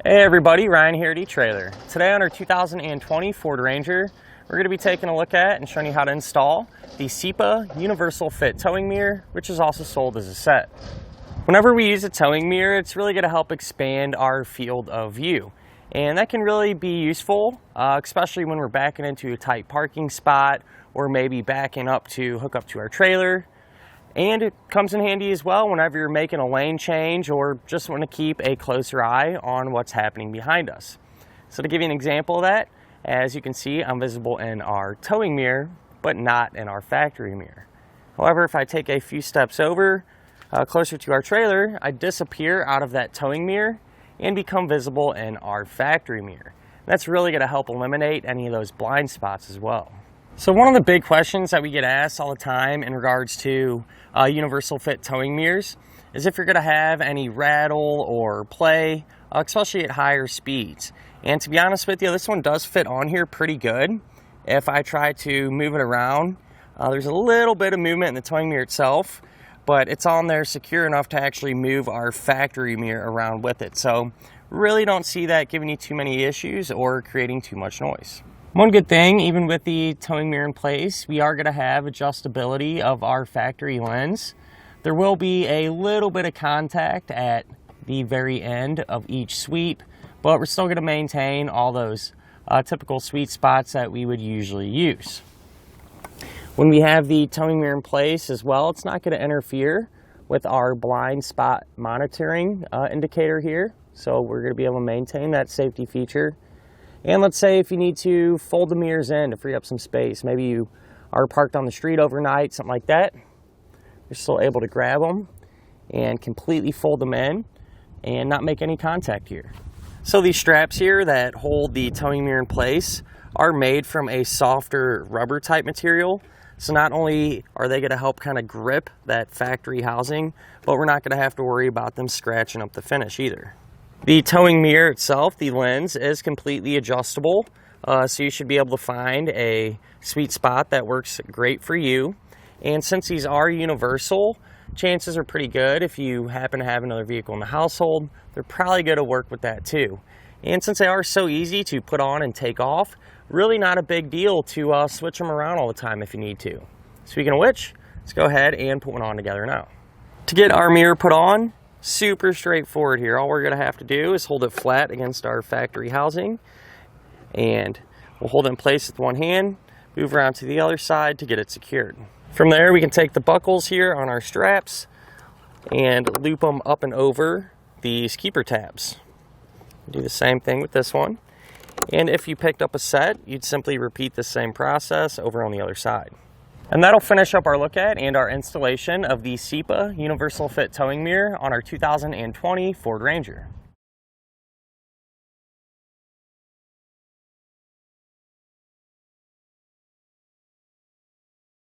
Hey everybody, Ryan here at eTrailer. Today on our 2020 Ford Ranger, we're going to be taking a look at and showing you how to install the CIPA Universal Towing Mirror, which is also sold as a set. Whenever we use a towing mirror, it's really going to help expand our field of view. And that can really be useful, especially when we're backing into a tight parking spot or maybe backing up to hook up to our trailer. And it comes in handy as well whenever you're making a lane change or just want to keep a closer eye on what's happening behind us. So to give you an example of that, as you can see, I'm visible in our towing mirror, but not in our factory mirror. However, if I take a few steps over, closer to our trailer, I disappear out of that towing mirror and become visible in our factory mirror. That's really going to help eliminate any of those blind spots as well. So one of the big questions that we get asked all the time in regards to universal fit towing mirrors is if you're going to have any rattle or play, especially at higher speeds. And to be honest with you, this one does fit on here pretty good. If I try to move it around, there's a little bit of movement in the towing mirror itself, but it's on there secure enough to actually move our factory mirror around with it. So really don't see that giving you too many issues or creating too much noise. One good thing, even with the towing mirror in place, we are going to have adjustability of our factory lens. There will be a little bit of contact at the very end of each sweep, but we're still going to maintain all those typical sweet spots that we would usually use. When we have the towing mirror in place as well, it's not going to interfere with our blind spot monitoring indicator here, so we're going to be able to maintain that safety feature. And let's say if you need to fold the mirrors in to free up some space, maybe you are parked on the street overnight, something like that, you're still able to grab them and completely fold them in and not make any contact here. So these straps here that hold the towing mirror in place are made from a softer rubber type material. So not only are they going to help kind of grip that factory housing, but we're not going to have to worry about them scratching up the finish either. The towing mirror itself, the lens, is completely adjustable, so you should be able to find a sweet spot that works great for you. And since these are universal, chances are pretty good if you happen to have another vehicle in the household, they're probably going to work with that too. And since they are so easy to put on and take off, really not a big deal to switch them around all the time if you need to. Speaking of which, let's go ahead and put one on together now. To get our mirror put on, super straightforward here. All we're going to have to do is hold it flat against our factory housing, and we'll hold it in place with one hand, move around to the other side to get it secured. From there, we can take the buckles here on our straps and loop them up and over these keeper tabs. Do the same thing with this one. And if you picked up a set, you'd simply repeat the same process over on the other side. And that'll finish up our look at and our installation of the CIPA Universal Fit Towing Mirror on our 2020 Ford Ranger.